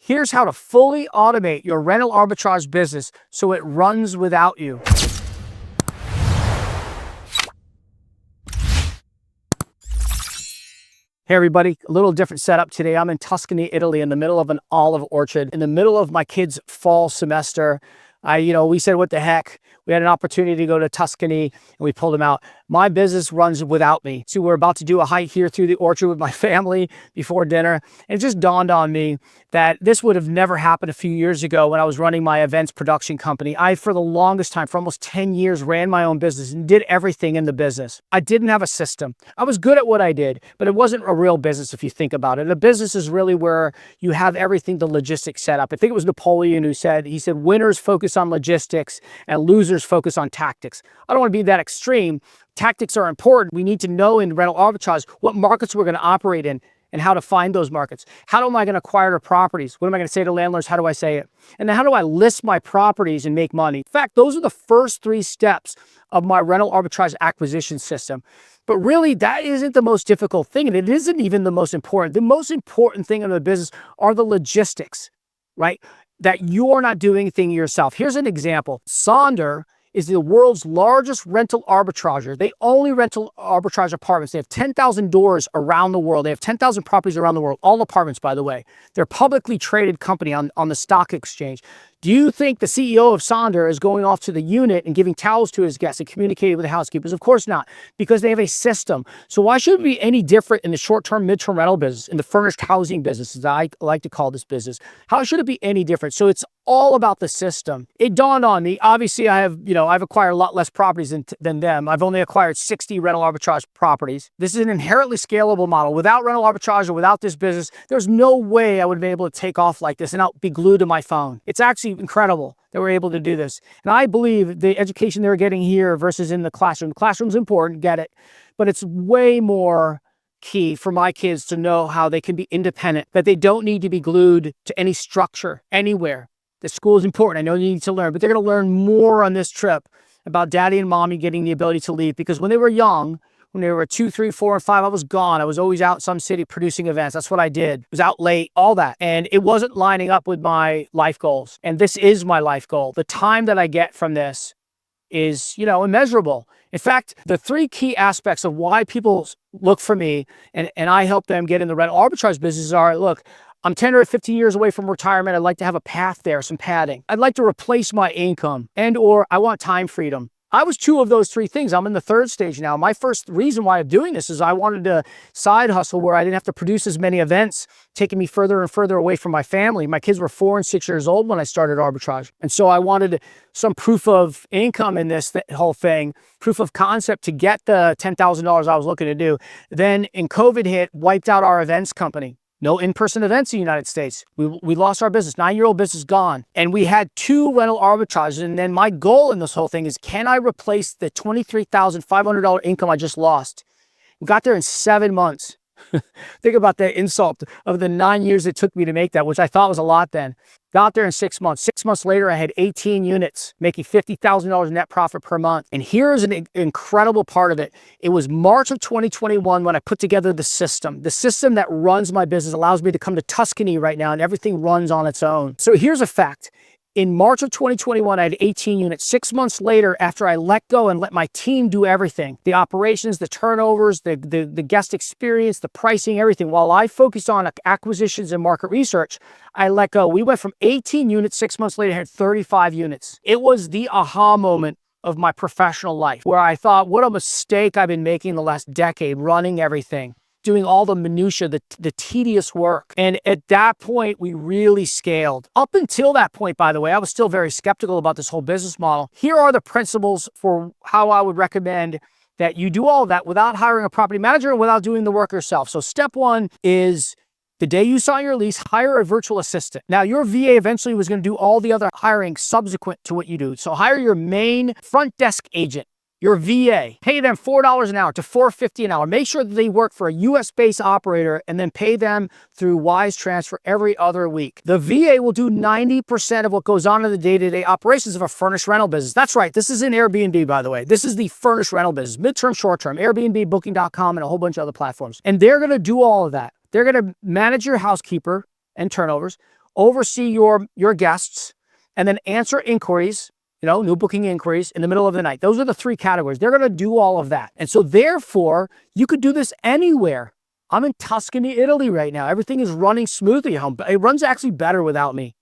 Here's how to fully automate your rental arbitrage business so it runs without you. Hey everybody, a little different setup today. I'm in Tuscany, Italy, in the middle of an olive orchard, in the middle of my kids' fall semester. We said, what the heck? We had an opportunity to go to Tuscany and we pulled them out. My business runs without me. So we're about to do a hike here through the orchard with my family before dinner. And it just dawned on me that this would have never happened a few years ago when I was running my events production company. I, for the longest time, for almost 10 years, ran my own business and did everything in the business. I didn't have a system. I was good at what I did, but it wasn't a real business if you think about it. A business is really where you have everything, the logistics set up. I think it was Napoleon who said, winners focus on logistics and losers focus on tactics. I don't want to be that extreme. Tactics are important. We need to know in rental arbitrage what markets we're going to operate in and how to find those markets. How am I going to acquire properties? What am I going to say to landlords? How do I say it? And then how do I list my properties and make money? In fact, those are the first 3 steps of my rental arbitrage acquisition system. But really, that isn't the most difficult thing, and it isn't even the most important. The most important thing in the business are the logistics, right? That you're not doing anything yourself. Here's an example. Sonder is the world's largest rental arbitrager. They only rental arbitrage apartments. They have 10,000 doors around the world. They have 10,000 properties around the world, all apartments, by the way. They're a publicly traded company on the stock exchange. Do you think the CEO of Sonder is going off to the unit and giving towels to his guests and communicating with the housekeepers? Of course not, because they have a system. So why should it be any different in the short-term, mid-term rental business, in the furnished housing business, as I like to call this business? How should it be any different? So it's all about the system. It dawned on me, obviously I've acquired a lot less properties than them. I've only acquired 60 rental arbitrage properties. This is an inherently scalable model. Without rental arbitrage or without this business, there's no way I would have been able to take off like this and not be glued to my phone. It's actually incredible that we're able to do this. And I believe the education they're getting here versus in the classroom. The classroom's important, get it, but it's way more key for my kids to know how they can be independent, that they don't need to be glued to any structure anywhere. The school is important. I know you need to learn, but they're going to learn more on this trip about daddy and mommy getting the ability to leave, because when they were young, when they were 2, 3, 4, and 5, I was gone. I was always out in some city producing events. That's what I did. I was out late, all that. And it wasn't lining up with my life goals. And this is my life goal. The time that I get from this is, immeasurable. In fact, the 3 key aspects of why people look for me and I help them get in the rental arbitrage business are, look, I'm 10 or 15 years away from retirement. I'd like to have a path there, some padding. I'd like to replace my income or I want time freedom. I was 2 of those 3 things. I'm in the 3rd stage now. My first reason why I'm doing this is I wanted to side hustle where I didn't have to produce as many events, taking me further and further away from my family. My kids were 4 and 6 years old when I started arbitrage. And so I wanted some proof of income in this whole thing, proof of concept to get the $10,000 I was looking to do. Then in COVID hit, wiped out our events company. No in-person events in the United States. We lost our business, 9-year-old business gone. And we had 2 rental arbitrages. And then my goal in this whole thing is, can I replace the $23,500 income I just lost? We got there in 7 months. Think about the insult of the 9 years it took me to make that, which I thought was a lot then. Got there in 6 months. 6 months later, I had 18 units, making $50,000 net profit per month. And here's an incredible part of it. It was March of 2021 when I put together the system. The system that runs my business allows me to come to Tuscany right now, and everything runs on its own. So here's a fact. In March of 2021, I had 18 units. 6 months later, after I let go and let my team do everything, the operations, the turnovers, the guest experience, the pricing, everything, while I focused on acquisitions and market research, I let go. We went from 18 units, 6 months later, I had 35 units. It was the aha moment of my professional life, where I thought, what a mistake I've been making the last decade, running everything, doing all the minutia, the tedious work. And at that point, we really scaled. Up until that point, by the way, I was still very skeptical about this whole business model. Here are the principles for how I would recommend that you do all of that without hiring a property manager and without doing the work yourself. So step 1 is, the day you sign your lease, hire a virtual assistant. Now, your VA eventually was going to do all the other hiring subsequent to what you do. So hire your main front desk agent, your VA. Pay them $4 an hour to $4.50 an hour. Make sure that they work for a US-based operator and then pay them through wise transfer every other week. The VA will do 90% of what goes on in the day-to-day operations of a furnished rental business. That's right. This is in Airbnb, by the way. This is the furnished rental business, midterm, short-term, Airbnb, Booking.com, and a whole bunch of other platforms. And they're going to do all of that. They're going to manage your housekeeper and turnovers. oversee your guests, and then answer inquiries, new booking inquiries in the middle of the night. Those are the 3 categories. They're going to do all of that. And so therefore, you could do this anywhere. I'm in Tuscany, Italy right now. Everything is running smoothly at home. It runs actually better without me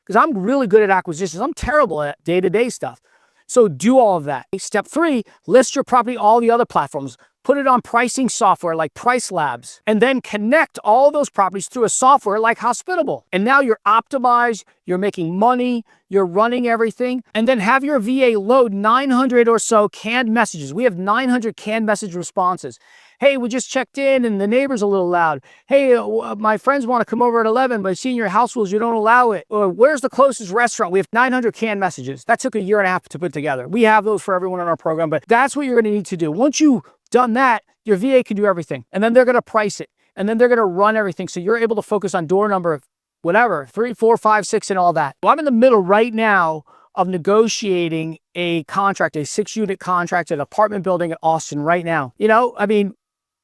because I'm really good at acquisitions. I'm terrible at day-to-day stuff. So do all of that. Step 3, list your property, all the other platforms. Put it on pricing software like Price Labs, and then connect all those properties through a software like Hospitable. And now you're optimized, you're making money, you're running everything, and then have your VA load 900 or so canned messages. We have 900 canned message responses. Hey, we just checked in and the neighbor's a little loud. Hey, my friends want to come over at 11, but seeing your house rules, you don't allow it. Or where's the closest restaurant? We have 900 canned messages. That took a year and a half to put together. We have those for everyone in our program, but that's what you're going to need to do. Once you've done that, your VA can do everything. And then they're going to price it. And then they're going to run everything. So you're able to focus on door number, whatever, 3, 4, 5, 6, and all that. Well, I'm in the middle right now of negotiating a contract, a 6-unit contract at an apartment building in Austin right now.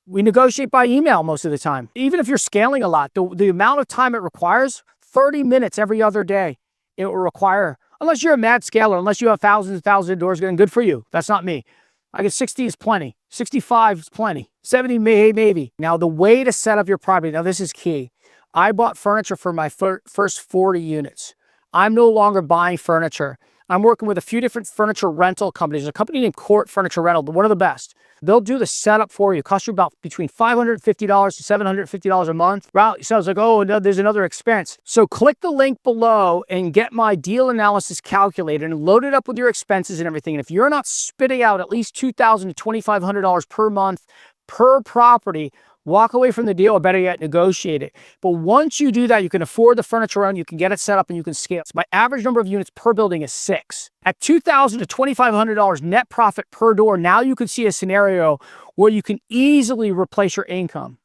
We negotiate by email most of the time. Even if you're scaling a lot, the amount of time it requires, 30 minutes every other day, it will require, unless you're a mad scaler, unless you have thousands and thousands of doors going, good for you. That's not me. I get 60 is plenty. 65 is plenty. 70 maybe. Now, the way to set up your property, now this is key. I bought furniture for my first 40 units. I'm no longer buying furniture. I'm working with a few different furniture rental companies. A company named Court Furniture Rental, one of the best. They'll do the setup for you. It costs you about between $550 to $750 a month. Wow, it sounds like, oh, no, there's another expense. So click the link below and get my deal analysis calculator and load it up with your expenses and everything. And if you're not spitting out at least $2,000 to $2,500 per month per property, walk away from the deal, or better yet, negotiate it. But once you do that, you can afford the furniture around, you can get it set up, and you can scale. So my average number of units per building is 6. At $2,000 to $2,500 net profit per door, now you can see a scenario where you can easily replace your income.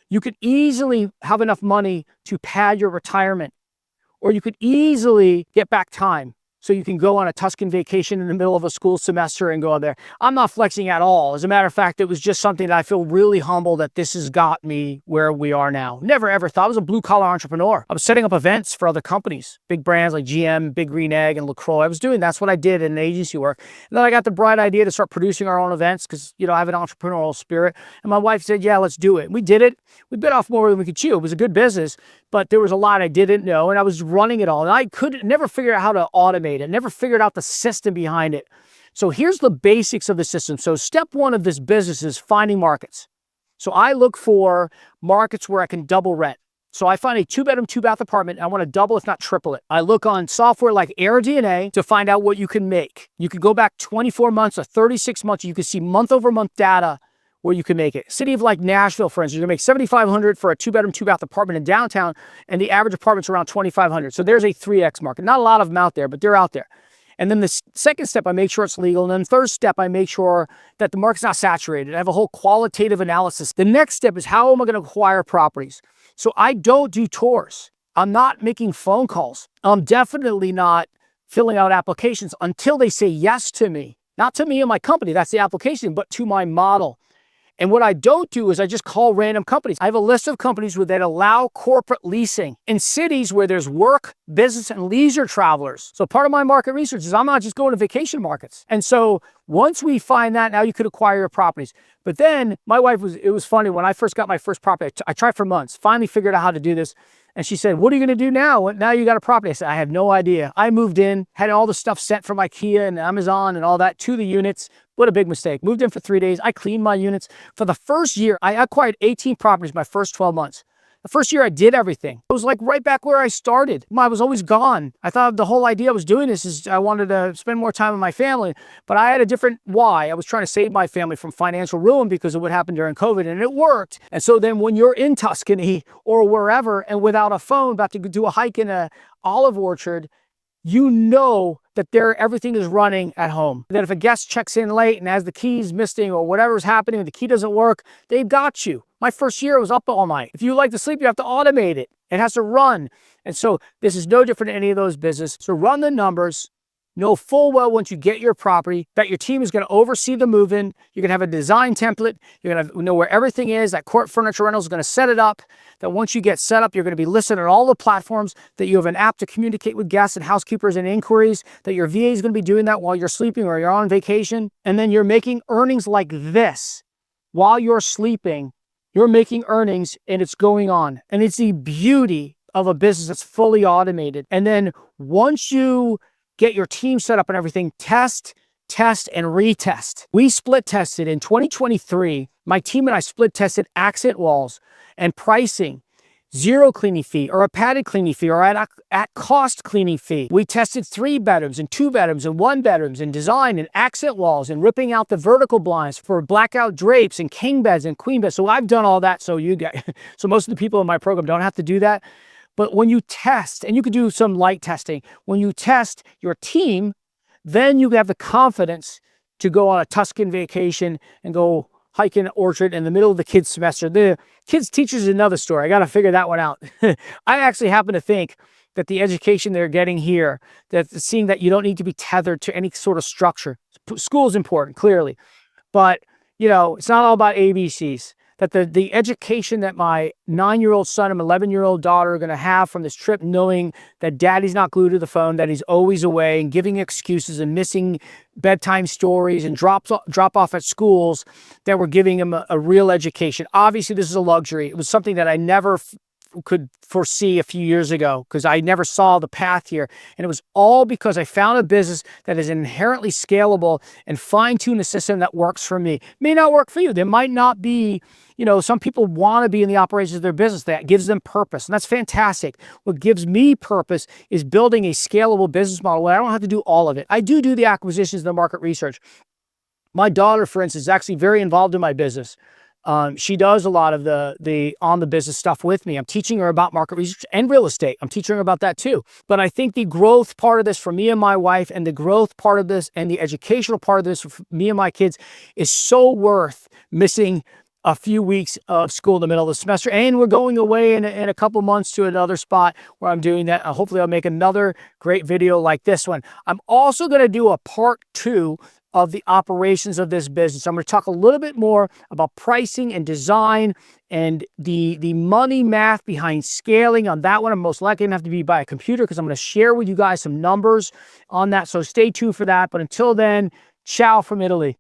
You could easily have enough money to pad your retirement, or you could easily get back time. So you can go on a Tuscan vacation in the middle of a school semester and go there. I'm not flexing at all. As a matter of fact, it was just something that I feel really humble that this has got me where we are now. Never ever thought. I was a blue collar entrepreneur. I was setting up events for other companies, big brands like GM, Big Green Egg, and LaCroix. That's what I did in agency work. And then I got the bright idea to start producing our own events because, I have an entrepreneurial spirit. And my wife said, yeah, let's do it. We did it. We bit off more than we could chew. It was a good business, but there was a lot I didn't know, and I was running it all. And I could never figure out how to automate it, never figured out the system behind it. So here's the basics of the system. So step 1 of this business is finding markets. So I look for markets where I can double rent. So I find a 2-bedroom, 2-bath apartment. I want to double, if not triple it. I look on software like AirDNA to find out what you can make. You can go back 24 months or 36 months. You can see month-over-month data where you can make it. City of like Nashville, for instance, you're gonna make $7,500 for a 2-bedroom, 2-bath apartment in downtown, and the average apartment's around $2,500. So there's a 3X market. Not a lot of them out there, but they're out there. And then the second step, I make sure it's legal. And then third step, I make sure that the market's not saturated. I have a whole qualitative analysis. The next step is how am I gonna acquire properties? So I don't do tours. I'm not making phone calls. I'm definitely not filling out applications until they say yes to me. Not to me and my company, that's the application, but to my model. And what I don't do is I just call random companies. I have a list of companies that allow corporate leasing in cities where there's work, business, and leisure travelers. So part of my market research is I'm not just going to vacation markets. And so once we find that, now you could acquire your properties. But then my wife it was funny, when I first got my first property, I tried for months, finally figured out how to do this. And she said, what are you going to do now? Now you got a property. I said, I have no idea. I moved in, had all the stuff sent from IKEA and Amazon and all that to the units. What a big mistake. Moved in for 3 days. I cleaned my units. For the first year, I acquired 18 properties my first 12 months. The first year I did everything. It was like right back where I started. I was always gone. I thought the whole idea I was doing this is I wanted to spend more time with my family, but I had a different why. I was trying to save my family from financial ruin because of what happened during COVID, and it worked. And so then when you're in Tuscany or wherever and without a phone, about to do a hike in an olive orchard, you know that everything is running at home. That if a guest checks in late and has the keys missing or whatever's happening, the key doesn't work, they've got you. My first year was up all night. If you like to sleep, you have to automate it. It has to run. And so this is no different than any of those businesses. So run the numbers, Know full well once you get your property that your team is going to oversee the move-in. You're going to have a design template. You're going to know where everything is. That Court Furniture Rental is going to set it up. That once you get set up, you're going to be listed on all the platforms. That you have an app to communicate with guests and housekeepers and inquiries. That your VA is going to be doing that while you're sleeping or you're on vacation. And then you're making earnings like this while you're sleeping. You're making earnings and it's going on. And it's the beauty of a business that's fully automated. And then once you get your team set up and everything, test, and retest. We split tested in 2023. My team and I split tested accent walls and pricing, zero cleaning fee or a padded cleaning fee or at cost cleaning fee. We tested 3 bedrooms and 2 bedrooms and 1 bedrooms and design and accent walls and ripping out the vertical blinds for blackout drapes and king beds and queen beds. So I've done all that. So so most of the people in my program don't have to do that. But when you test, and you could do some light testing, when you test your team, then you have the confidence to go on a Tuscan vacation and go hike in an orchard in the middle of the kids' semester. The kids' teachers is another story. I got to figure that one out. I actually happen to think that the education they're getting here, that seeing that you don't need to be tethered to any sort of structure. School is important, clearly. But, it's not all about ABCs. That the education that my 9-year-old son and 11-year-old daughter are going to have from this trip, knowing that daddy's not glued to the phone, that he's always away and giving excuses and missing bedtime stories and drop off at schools, that we're giving him a real education. Obviously, this is a luxury. It was something that I never could foresee a few years ago because I never saw the path here. And it was all because I found a business that is inherently scalable and fine-tune a system that works for me. It may not work for you. There might not be, some people want to be in the operations of their business. That gives them purpose. And that's fantastic. What gives me purpose is building a scalable business model where I don't have to do all of it. I do the acquisitions, the market research. My daughter, for instance, is actually very involved in my business. She does a lot of the on the business stuff with me. I'm teaching her about market research and real estate. I'm teaching her about that too. But I think the growth part of this for me and my wife, and the growth part of this and the educational part of this for me and my kids is so worth missing a few weeks of school in the middle of the semester. And we're going away in a couple months to another spot where I'm doing that. Hopefully I'll make another great video like this one. I'm also going to do a part 2 of the operations of this business. I'm going to talk a little bit more about pricing and design and the money math behind scaling. On that one, I'm most likely going to have to be by a computer because I'm going to share with you guys some numbers on that. So stay tuned for that. But until then, ciao from Italy.